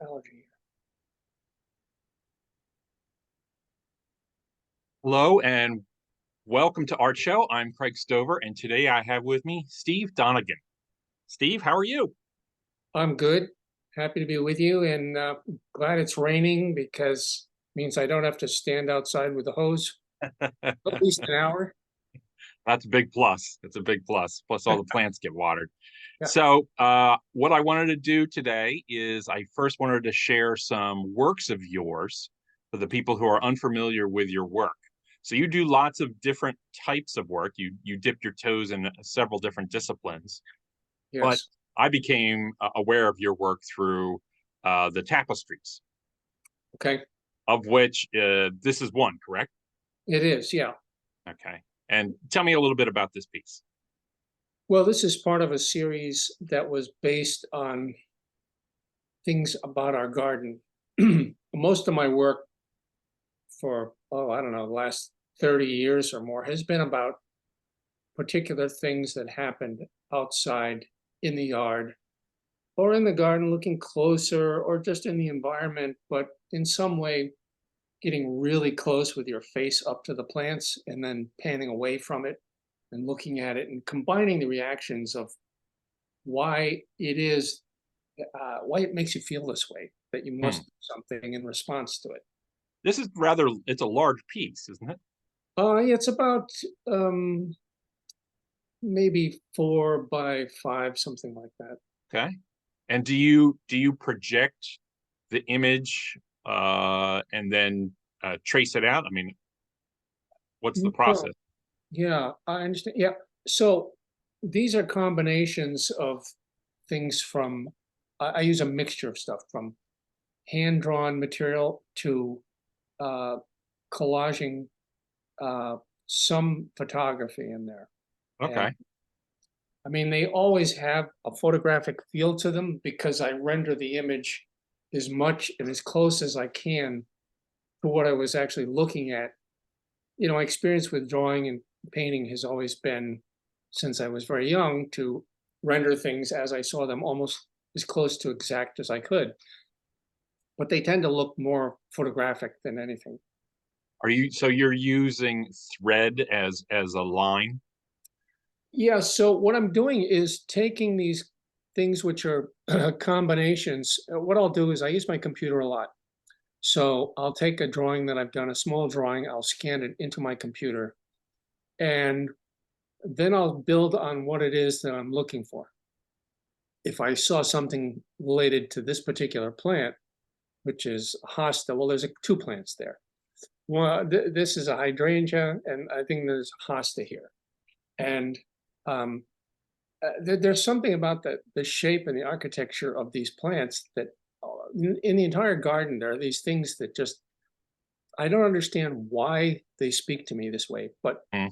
Allergy. Hello and welcome to Art Show. I'm Craig Stover, and today I have with me Steve Donegan. Steve, how are you? I'm good. Happy to be with you, and glad it's raining because it means I don't have to stand outside with a hose at least an hour. That's a big plus. It's a big plus. Plus, all the plants get watered. Yeah. What I wanted to do today is I first wanted to share some works of yours for the people who are unfamiliar with your work. So you do lots of different types of work. You dip your toes in several different disciplines. But Yes. I became aware of your work through the tapestries, Okay. of which this is one, correct? It is. Yeah. Okay. And tell me a little bit about this piece. Well, this is part of a series that was based on things about our garden. Most of my work for, I don't know, the last 30 years or more has been about particular things that happened outside in the yard or in the garden, looking closer, or just in the environment, but in some way getting really close with your face up to the plants and then panning away from it and looking at it and combining the reactions of why it is, why it makes you feel this way, that you Hmm. must do something in response to it. This is rather, it's a large piece, isn't it? Yeah, it's about maybe 4 by 5, something like that. Okay. And do you project the image and then trace it out? I mean, what's the No, process? yeah, I understand. Yeah. So these are combinations of things from, I use a mixture of stuff from hand drawn material to uh, collaging some photography in there. And Okay. I mean, they always have a photographic feel to them because I render the image as much and as close as I can to what I was actually looking at. You know, my experience with drawing and painting has always been, since I was very young, to render things as I saw them, almost as close to exact as I could. But they tend to look more photographic than anything. You're using thread as a line? Yeah, so what I'm doing is taking these things which are combinations. What I'll do is I use my computer a lot. So I'll take a drawing that I've done, a small drawing, I'll scan it into my computer, and then I'll build on what it is that I'm looking for. If I saw something related to this particular plant, which is hosta, well, there's two plants there. Well, this is a hydrangea, and I think there's hosta here. And um, there's something about the shape and the architecture of these plants that in the entire garden, there are these things that just, I don't understand why they speak to me this way, but Hmm.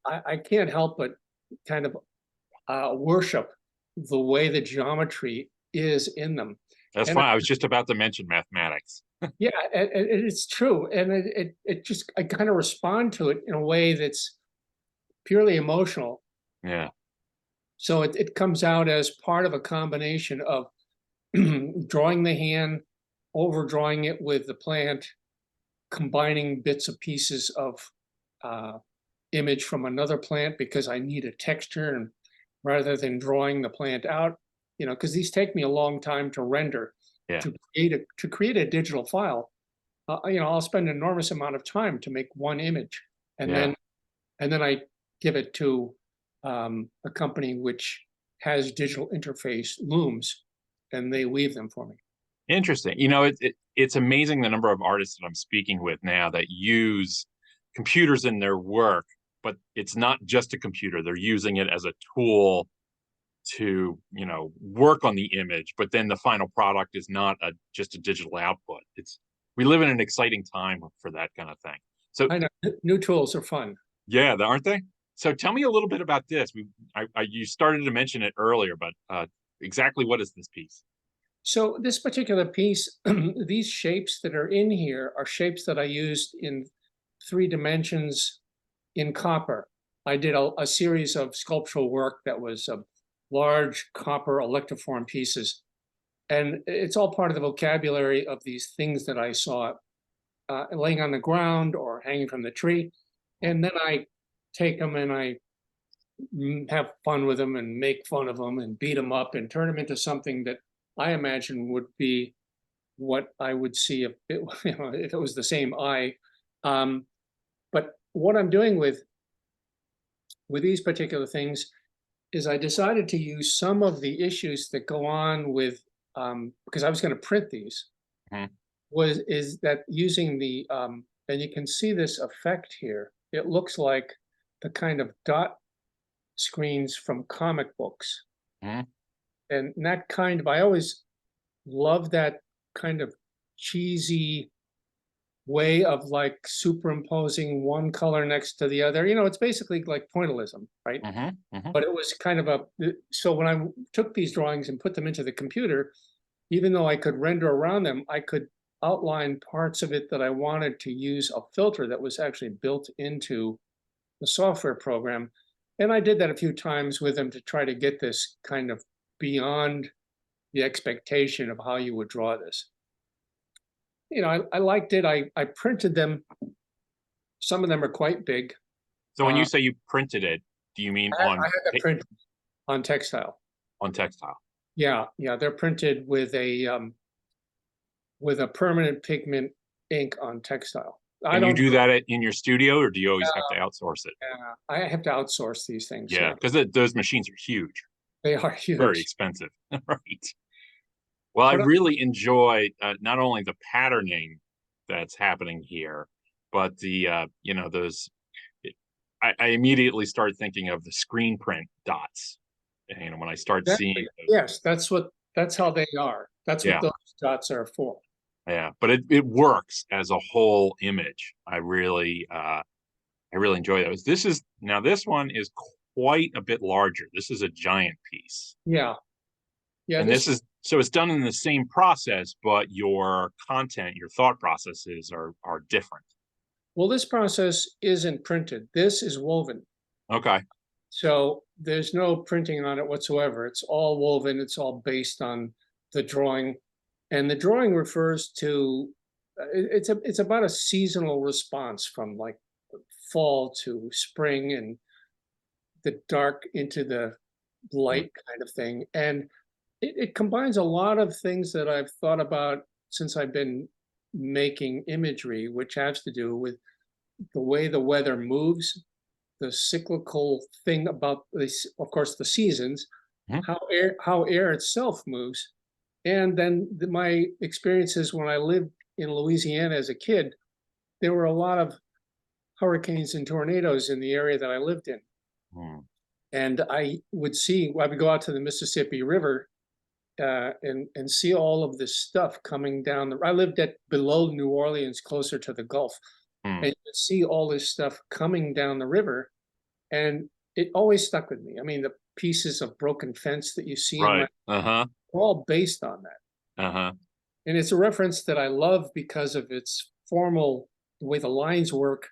I can't help but kind of worship the way the geometry is in them. That's And fine. I was just about to mention mathematics. yeah, and it's true. And it just, I kind of respond to it in a way that's purely emotional. Yeah. So it comes out as part of a combination of drawing the hand, overdrawing it with the plant, combining bits and pieces of uh, image from another plant because I need a texture, and rather than drawing the plant out, you know, because these take me a long time to render, Yeah. to create a digital file. You know, I'll spend an enormous amount of time to make one image, and Yeah. then I give it to a company which has digital interface looms, and they weave them for me. Interesting. It's amazing the number of artists that I'm speaking with now that use computers in their work, but it's not just a computer. They're using it as a tool to, work on the image, but then the final product is not just a digital output. We live in an exciting time for that kind of thing. So I know new tools are fun. yeah, aren't they? So tell me a little bit about this. You started to mention it earlier, but exactly what is this piece? So this particular piece, these shapes that are in here are shapes that I used in 3 dimensions in copper. I did a series of sculptural work that was large copper electroform pieces. And it's all part of the vocabulary of these things that I saw laying on the ground or hanging from the tree. And then I take them and I have fun with them and make fun of them and beat them up and turn them into something that I imagine would be what I would see if it, if it was the same eye. But what I'm doing with these particular things is I decided to use some of the issues that go on with because I was going to print these Mhm. is that using the and you can see this effect here. It looks like the kind of dot screens from comic books. Mhm. And that kind of I always love that kind of cheesy way of like superimposing one color next to the other. It's basically like pointillism, right? Mhm. Mhm. But it was kind of so when I took these drawings and put them into the computer, even though I could render around them, I could outline parts of it that I wanted to use a filter that was actually built into the software program. And I did that a few times with them to try to get this kind of beyond the expectation of how you would draw this. I liked it. I printed them. Some of them are quite big. So when Uh, you say you printed it, do you mean I had that printed on textile. on textile? Yeah, yeah, they're printed with a permanent pigment ink on textile. I And you don't. do that in your studio, or do you always have to outsource it? Yeah, I have to outsource these things. Yeah, Yeah, because those machines are huge, they are very huge. expensive, right? Well, I But really enjoy not only the patterning that's happening here, but the those. I immediately start thinking of the screen print dots. When I start exactly. seeing those, Yes, that's how they are. That's what yeah, those dots are for. yeah, but it works as a whole image. I really enjoy those. This one is quite a bit larger. This is a giant piece. Yeah, yeah. And This this is so it's done in the same process, but your content, your thought processes are different. well, this process isn't printed. This is woven. Okay. So there's no printing on it whatsoever. It's all woven. It's all based on the drawing, and the drawing refers to it's about a seasonal response from like fall to spring and the dark into the Mm, light kind of thing. And it combines a lot of things that I've thought about since I've been making imagery, which has to do with the way the weather moves, the cyclical thing about this, of course, the seasons, mhm. how air itself moves, and then my experiences when I lived in Louisiana as a kid. There were a lot of hurricanes and tornadoes in the area that I lived in, Mm. and I would go out to the Mississippi River and see all of this stuff coming down. I lived at below New Orleans, closer to the Gulf, Mm. and you would see all this stuff coming down the river, and it always stuck with me. I mean, the pieces of broken fence that you see in my Right. Uh-huh. all based on that. Uh-huh. And it's a reference that I love because of its formal, the way the lines work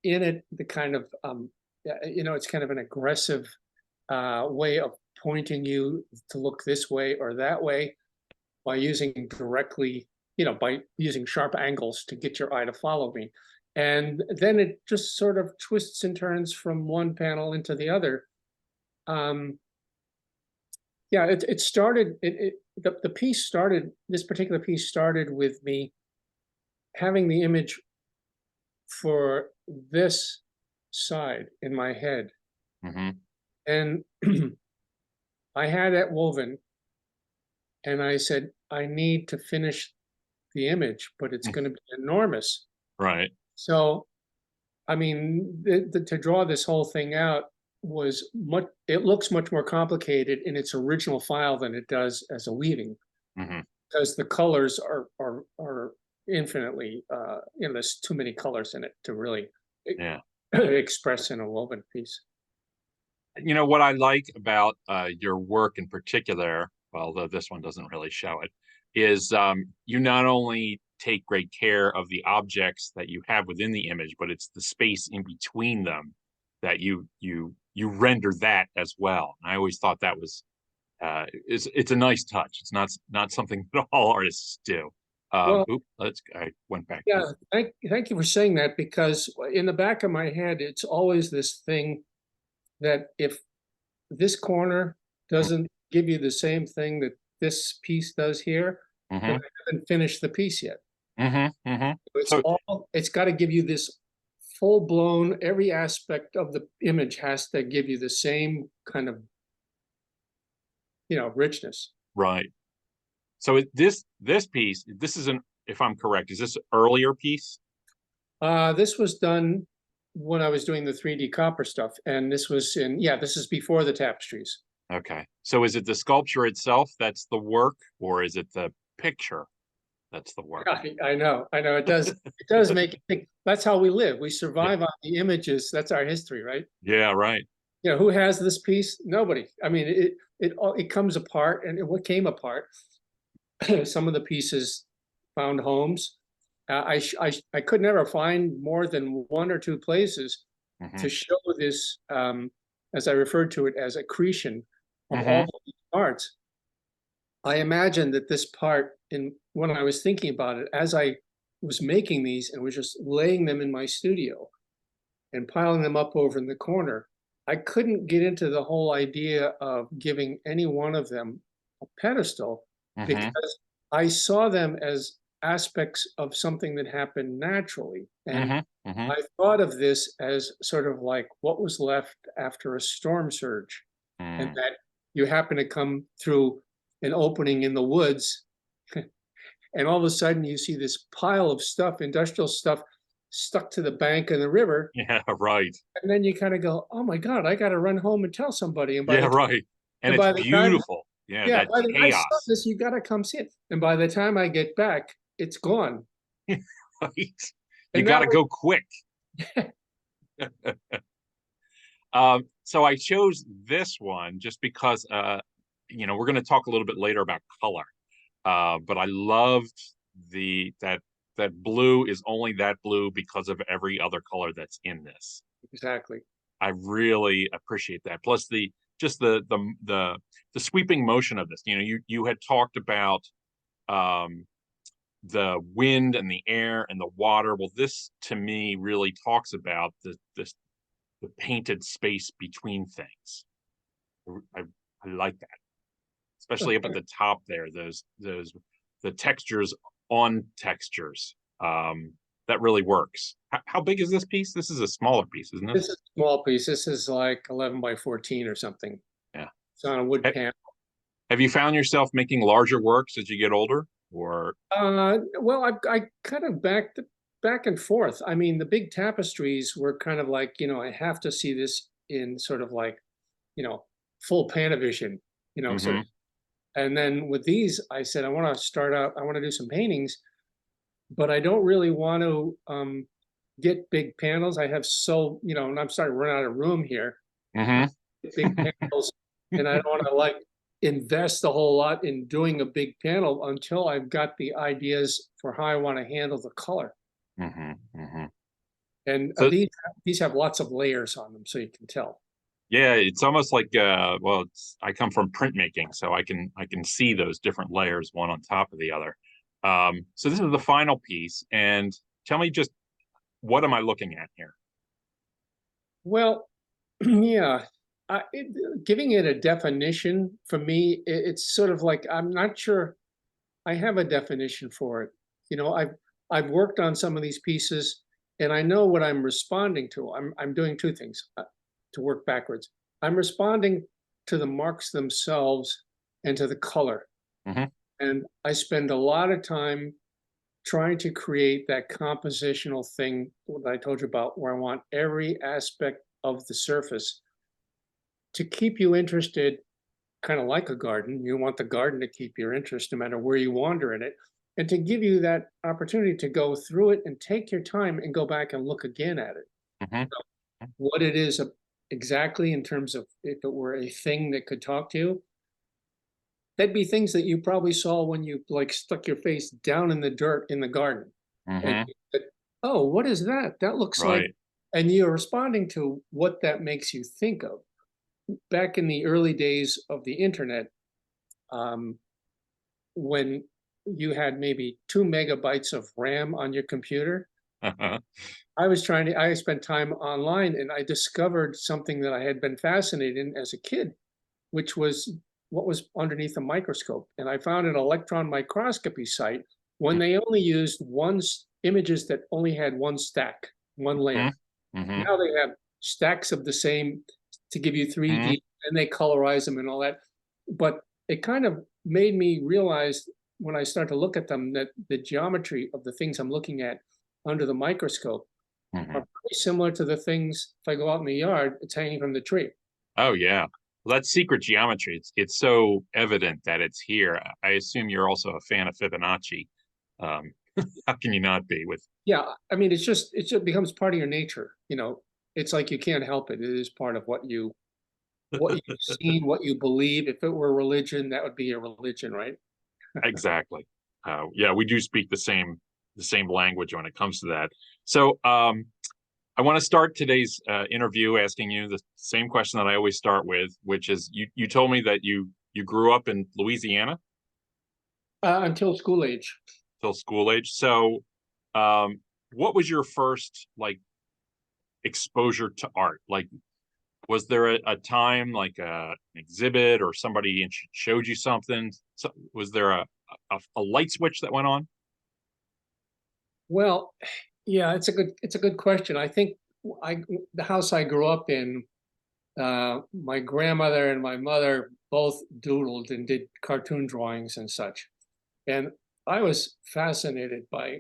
in it, the kind of, it's kind of an aggressive way of pointing you to look this way or that way by using directly, by using sharp angles to get your eye to follow me. And then it just sort of twists and turns from one panel into the other. Um, yeah, it started, the piece started, this particular piece started with me having the image for this side in my head. Hmm. And I had it woven and I said, I need to finish the image, but it's going to be enormous. Right. So, I mean, to draw this whole thing out was much, it looks much more complicated in its original file than it does as a weaving Hmm. because the colors are infinitely, there's too many colors in it to really Yeah. express in a woven piece. What I like about your work in particular, although this one doesn't really show it, is you not only take great care of the objects that you have within the image, but it's the space in between them that you render that as well. And I always thought that was It's a nice touch. It's not something that all artists do. Well, I went back. yeah, thank you for saying that, because in the back of my head, it's always this thing that if this corner doesn't give you the same thing that this piece does here, then Mm-hmm, I haven't finished the piece yet. mm-hmm, mm-hmm. So It's got to give you this full blown, every aspect of the image has to give you the same kind of, richness. right. So this piece, this is an, if I'm correct, is this an earlier piece? This was done when I was doing the 3D copper stuff, and this was this is before the tapestries. Okay. So is it the sculpture itself that's the work, or is it the picture that's the work? I know, it does make you think. That's how we live. We survive on the images. That's our history, right? Yeah, right. Who has this piece? Nobody. I mean, it comes apart, and what came apart. Some of the pieces found homes. I could never find more than one or two places Mm-hmm, to show this, as I referred to it, as accretion of mm-hmm, all the parts. I imagined that this part, when I was thinking about it, as I was making these and was just laying them in my studio and piling them up over in the corner, I couldn't get into the whole idea of giving any one of them a pedestal, mm-hmm, because I saw them as aspects of something that happened naturally. And mm-hmm, mm-hmm, I thought of this as sort of like what was left after a storm surge, and mm. that you happen to come through an opening in the woods, and all of a sudden you see this pile of stuff, industrial stuff, stuck to the bank of the river. Yeah, right. And then you kind of go, oh my God, I got to run home and tell somebody. Yeah, right. And And it's by the time, beautiful. Yeah, yeah, that I saw chaos. this, you got to come see it. And by the time I get back, it's gone. Right. You And got that to go quick. So I chose this one just because, we're going to talk a little bit later about color. But I loved that blue is only that blue because of every other color that's in this. exactly. I really appreciate that. Plus just the sweeping motion of this. You had talked about the wind and the air and the water. Well, this to me really talks about the painted space between things. I like that, especially up at the top there. The textures on textures. That really works. How big is this piece? This is a smaller piece, isn't it? This is a small piece. This is like 11 by 14 or something. Yeah. It's on a wood panel. Have you found yourself making larger works as you get older, or? Well, I kind of back and forth. I mean, the big tapestries were kind of like, I have to see this in sort of like, you know, full Panavision, sort Mm-hmm. of. And then with these, I said, I want to start out, I want to do some paintings, but I don't really want to get big panels. I have and I'm starting to run out of room here. Mm-hmm. Big panels, and I don't want to like invest a whole lot in doing a big panel until I've got the ideas for how I want to handle the color. Mm-hmm. Mm-hmm. And So these have lots of layers on them, so you can tell. yeah, it's almost like I come from printmaking, so I can see those different layers one on top of the other. So this is the final piece, and tell me just what am I looking at here? Well, yeah, giving it a definition for me, it's sort of like I'm not sure I have a definition for it. I've worked on some of these pieces, and I know what I'm responding to. I'm doing two things to work backwards. I'm responding to the marks themselves and to the color. Mm-hmm. And I spend a lot of time trying to create that compositional thing that I told you about, where I want every aspect of the surface to keep you interested, kind of like a garden. You want the garden to keep your interest no matter where you wander in it, and to give you that opportunity to go through it and take your time and go back and look again at it. Mm-hmm. What it is exactly, in terms of if it were a thing that could talk to you, that'd be things that you probably saw when you like stuck your face down in the dirt in the garden. And Mm-hmm. you said, oh, what is that? That looks like, Right. and you're responding to what that makes you think of. Back in the early days of the internet, when you had maybe 2 MB of RAM on your computer. I spent time online and I discovered something that I had been fascinated in as a kid, which was what was underneath a microscope. And I found an electron microscopy site when they only used images that only had one stack, one layer. Mm-hmm. Now they have stacks of the same to give you 3D, and they colorize them and all that. But it kind of made me realize when I start to look at them that the geometry of the things I'm looking at under the microscope are pretty similar to the things, if I go out in the yard, it's hanging from the tree. Oh yeah. Well, that's secret geometry. It's so evident that it's here. I assume you're also a fan of Fibonacci. Um, how can you not be with? Yeah, I mean, it just becomes part of your nature. It's like you can't help it. It is part of what you've seen, what you believe. If it were a religion, that would be a religion, right? Exactly. Yeah, we do speak the same language when it comes to that. So I want to start today's interview asking you the same question that I always start with, which is you told me that you grew up in Louisiana Until school age. till school age. So what was your first like exposure to art? Like, was there a time like an exhibit or somebody showed you something? So, was there a light switch that went on? Well, yeah, it's a good question. I think the house I grew up in, my grandmother and my mother both doodled and did cartoon drawings and such. And I was fascinated by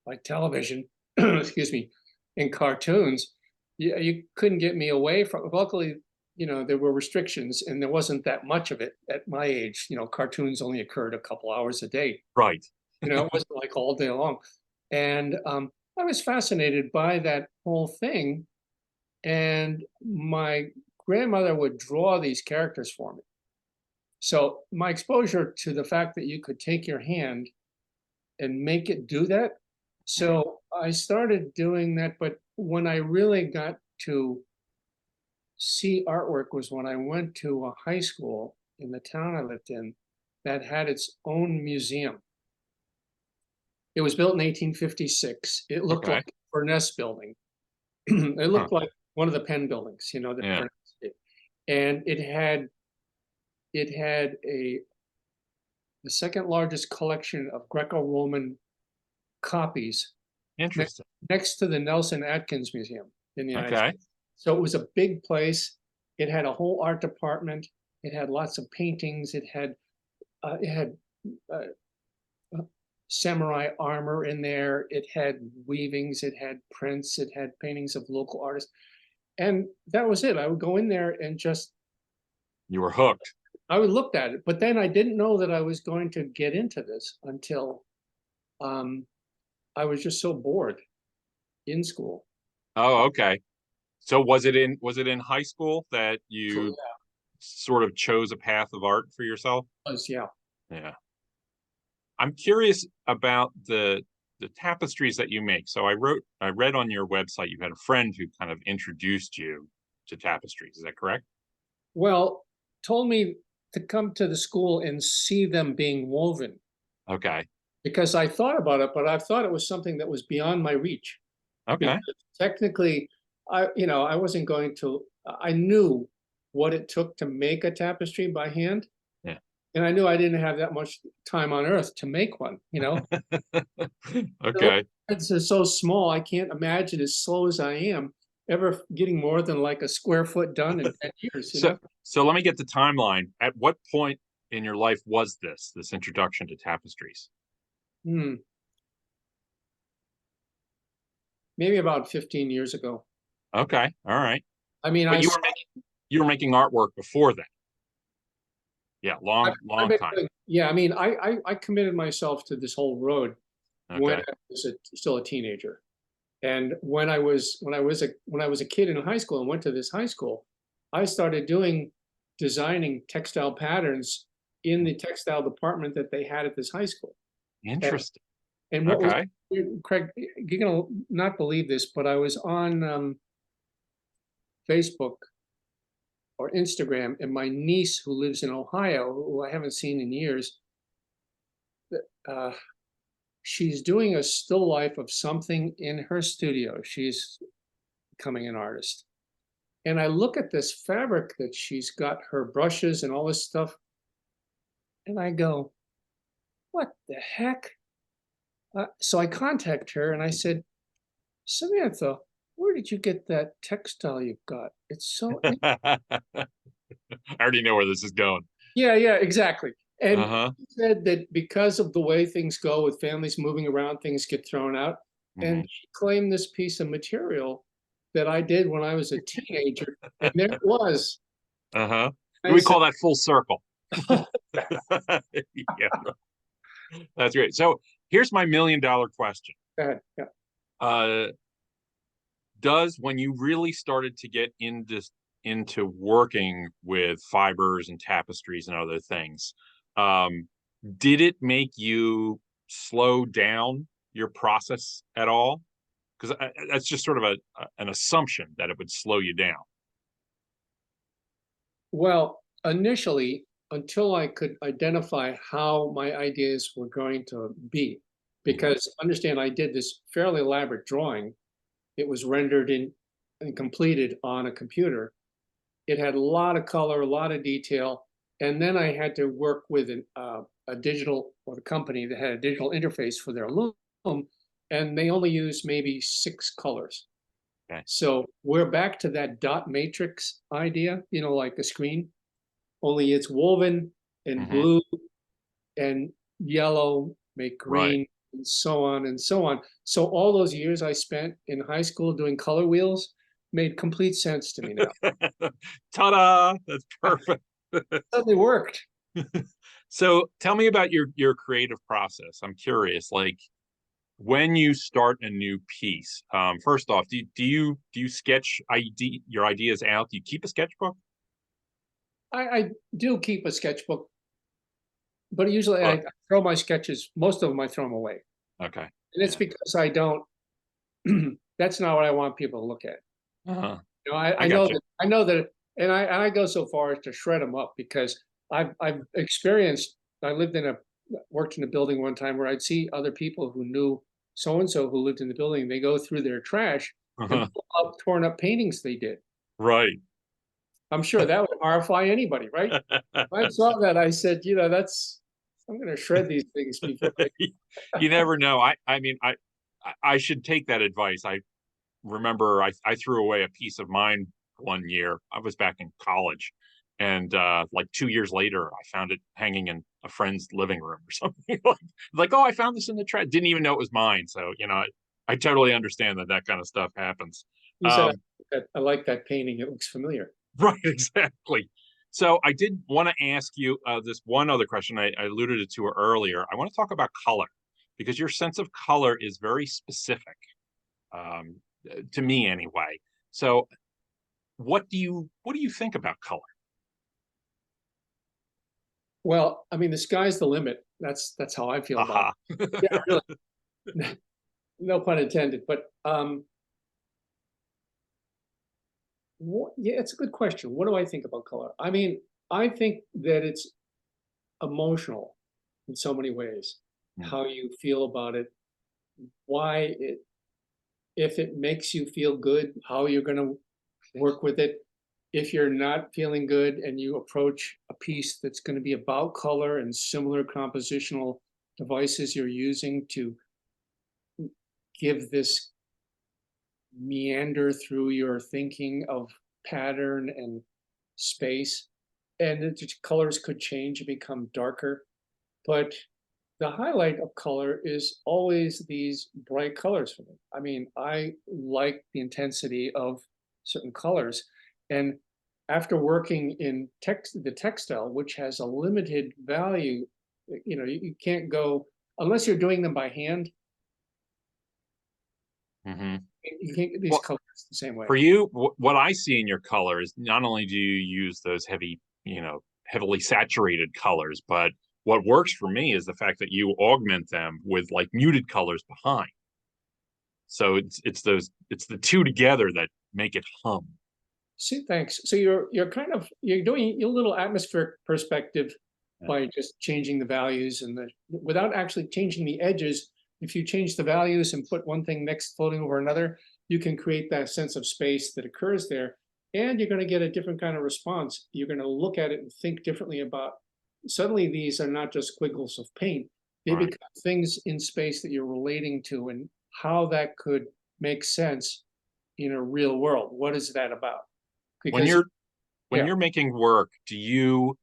by television, excuse me, and cartoons. You couldn't get me away from. Luckily, there were restrictions, and there wasn't that much of it at my age. Cartoons only occurred a couple hours a day. Right. It wasn't like all day long. And I was fascinated by that whole thing. And my grandmother would draw these characters for me. So my exposure to the fact that you could take your hand and make it do that. So I started doing that. But when I really got to see artwork was when I went to a high school in the town I lived in that had its own museum. It was built in 1856. It looked Okay. like a furnace building. It Huh. looked like one of the Penn buildings, that Yeah. furnace did. And it had the second largest collection of Greco-Roman copies Interesting. next to the Nelson Atkins Museum in the United Okay. States. So it was a big place. It had a whole art department. It had lots of paintings. It had uh, samurai armor in there. It had weavings. It had prints. It had paintings of local artists. And that was it. I would go in there and You were hooked. I would look at it. But then I didn't know that I was going to get into this until I was just so bored in school. Oh, okay. So was it in high school that So you sort of chose a path of art for yourself? yeah. Yeah. I'm curious about the tapestries that you make. So I read on your website you had a friend who kind of introduced you to tapestries. Is that correct? Well, told me to come to the school and see them being woven Okay. because I thought about it, but I thought it was something that was beyond my reach. Okay. Because technically, I wasn't going to. I knew what it took to make a tapestry by hand, Yeah. and I knew I didn't have that much time on Earth to make one. Okay. It's so small. I can't imagine, as slow as I am, ever getting more than like a square foot done in 10 years. So let me get the timeline. At what point in your life was this introduction to tapestries? Hmm. Maybe about 15 years ago. Okay. All right. I mean, But you were making artwork before that. Yeah, I've long been time. yeah, I mean, I committed myself to this whole road when Okay. I was still a teenager. And when I was a kid in high school and went to this high school, I started designing textile patterns in the textile department that they had at this high school. And, Interesting. and what was Okay. Craig, you're gonna not believe this, but I was on Facebook or Instagram, and my niece who lives in Ohio, who I haven't seen in years, uh, she's doing a still life of something in her studio. She's becoming an artist. And I look at this fabric that she's got her brushes and all this stuff, and I go, what the heck? So I contact her and I said, Samantha, where did you get that textile you've got? It's so I already know where this is going. yeah, yeah, exactly. And Uh-huh. she said that because of the way things go with families moving around, things get thrown out. And Hmm. she claimed this piece of material that I did when I was a teenager. And there it was. Uh-huh. I We said, call that full circle. oh, Yeah, that's great. So here's my $1 million question. God, yeah. Uh, does when you really started to get into working with fibers and tapestries and other things, um, did it make you slow down your process at all? Because that's just sort of an assumption that it would slow you down. Well, initially, until I could identify how my ideas were going to be, Mhm. because understand I did this fairly elaborate drawing. It was rendered in and completed on a computer. It had a lot of color, a lot of detail, and then I had to work with a digital or a company that had a digital interface for their loom, and they only used maybe 6 colors. Okay. So we're back to that dot matrix idea, like a screen, only it's woven in Hmm. blue and yellow, make Right. green, and so on and so on. So all those years I spent in high school doing color wheels made complete sense to me now. Ta-da! That's perfect. Suddenly worked. So tell me about your creative process. I'm curious, like when you start a new piece, first off, do you sketch your ideas out? Do you keep a sketchbook? I do keep a sketchbook, but usually I But throw my sketches, most of them I throw them away. okay, And it's yeah, because I don't, that's not what I want people to look at. uh-huh. I I got know you. that, and I go so far as to shred them up because I've experienced, I worked in a building one time where I'd see other people who knew so and so who lived in the building. They go through their trash and Uh-huh. pull out torn up paintings they did. Right. I'm sure that would horrify anybody, right? When I saw that, I said, I'm going to shred these things before I. You never know. I mean, I should take that advice. I remember I threw away a piece of mine one year. I was back in college, and like 2 years later, I found it hanging in a friend's living room or something. Like, oh, I found this in the trash. Didn't even know it was mine. So I totally understand that kind of stuff happens. You said, Um, I like that painting. It looks familiar. right, exactly. So I did want to ask you this one other question. I alluded it to earlier. I want to talk about color because your sense of color is very specific, um, to me anyway. So what do you think about color? Well, I mean, the sky's the limit. That's how I feel about Aha. it. Yeah, really. No pun intended. But yeah, it's a good question. What do I think about color? I mean, I think that it's emotional in so many ways. Mm, How you feel about it, why it, if it makes you feel good, how you're going to work with it. If you're not feeling good and you approach a piece that's going to be about color and similar compositional devices you're using to give this meander through your thinking of pattern and space, and the colors could change and become darker. But the highlight of color is always these bright colors for me. I mean, I like the intensity of certain colors. And after working in the textile, which has a limited value, you can't go unless you're doing them by hand. hmm You can't get these Well, colors the same way. for you, what I see in your color is not only do you use those heavily saturated colors, but what works for me is the fact that you augment them with like muted colors behind. So it's the two together that make it hum. See, thanks. So you're kind of you're doing a little atmospheric perspective Yeah. by just changing the values and the without actually changing the edges. If you change the values and put one thing next floating over another, you can create that sense of space that occurs there, and you're going to get a different kind of response. You're going to look at it and think differently about. Suddenly, these are not just squiggles of paint; they Right. become things in space that you're relating to, and how that could make sense in a real world. What is that about? When Because you're when yeah, you're making work, do you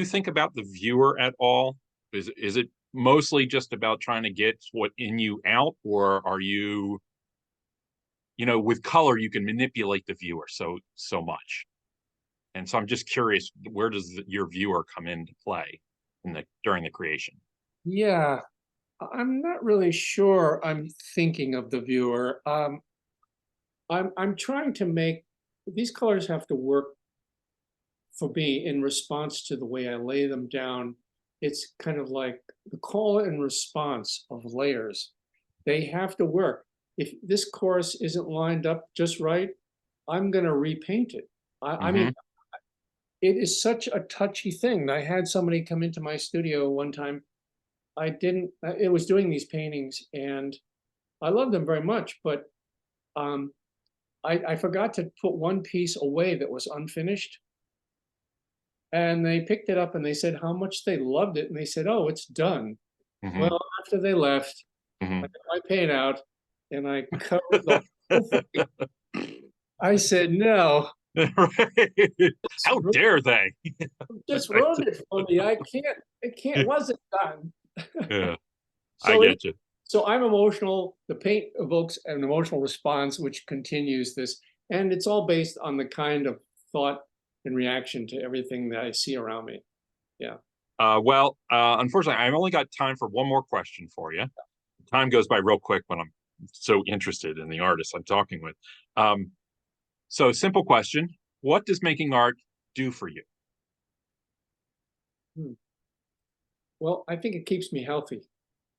think about the viewer at all? Is it mostly just about trying to get what in you out, or are you, with color you can manipulate the viewer so much? And so I'm just curious, where does your viewer come into play during the creation? yeah, I'm not really sure I'm thinking of the viewer. I'm trying to make these colors have to work for me in response to the way I lay them down. It's kind of like the call and response of layers. They have to work. If this course isn't lined up just right, I'm going to repaint it. I mean, Hmm. it is such a touchy thing. I had somebody come into my studio one time. I didn't, it was doing these paintings and I love them very much, but um, I forgot to put one piece away that was unfinished. And they picked it up and they said how much they loved it. And they said, oh, it's done. Hmm. Well, after they left, I Hmm. got my paint out and I covered the whole thing. I said, no, Right. it's How dare they? just ruined it for me. It wasn't done. Yeah, I So it, get you. so I'm emotional. The paint evokes an emotional response, which continues this, and it's all based on the kind of thought and reaction to everything that I see around me. Yeah. Well, unfortunately, I've only got time for one more question for you. Time goes by real quick when I'm so interested in the artist I'm talking with. Um, so, simple question: what does making art do for you? Hmm. Well, I think it keeps me healthy.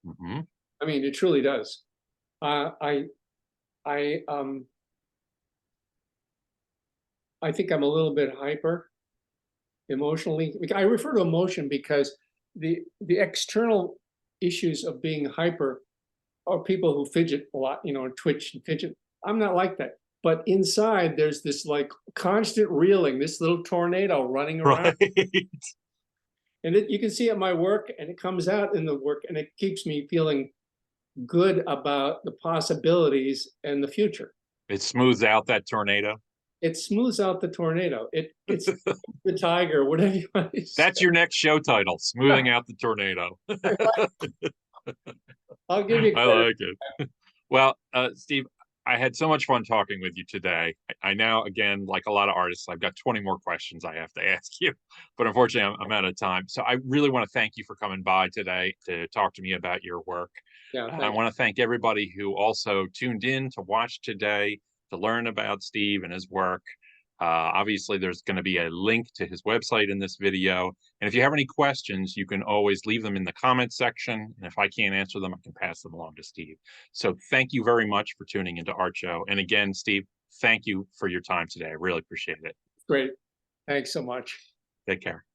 Hmm. I mean, it truly does. Uh, I I I think I'm a little bit hyper emotionally. I refer to emotion because the external issues of being hyper are people who fidget a lot, twitch and fidget. I'm not like that. But inside, there's this like constant reeling, this little tornado running around. Right. And you can see it in my work, and it comes out in the work, and it keeps me feeling good about the possibilities and the future. It smooths out that tornado. It smooths out the tornado. It's the tiger, whatever you want to say. That's your next show title: smoothing out the tornado. I'll give you I credit. like it. Well, Steve, I had so much fun talking with you today. I now, again, like a lot of artists, I've got 20 more questions I have to ask you, but unfortunately, I'm out of time. So I really want to thank you for coming by today to talk to me about your work. Yeah, I thank you. want to thank everybody who also tuned in to watch today to learn about Steve and his work. Obviously, there's going to be a link to his website in this video. And if you have any questions, you can always leave them in the comments section. And if I can't answer them, I can pass them along to Steve. So thank you very much for tuning into Art Show. And again, Steve, thank you for your time today. I really appreciate it. Great. Thanks so much. Take care.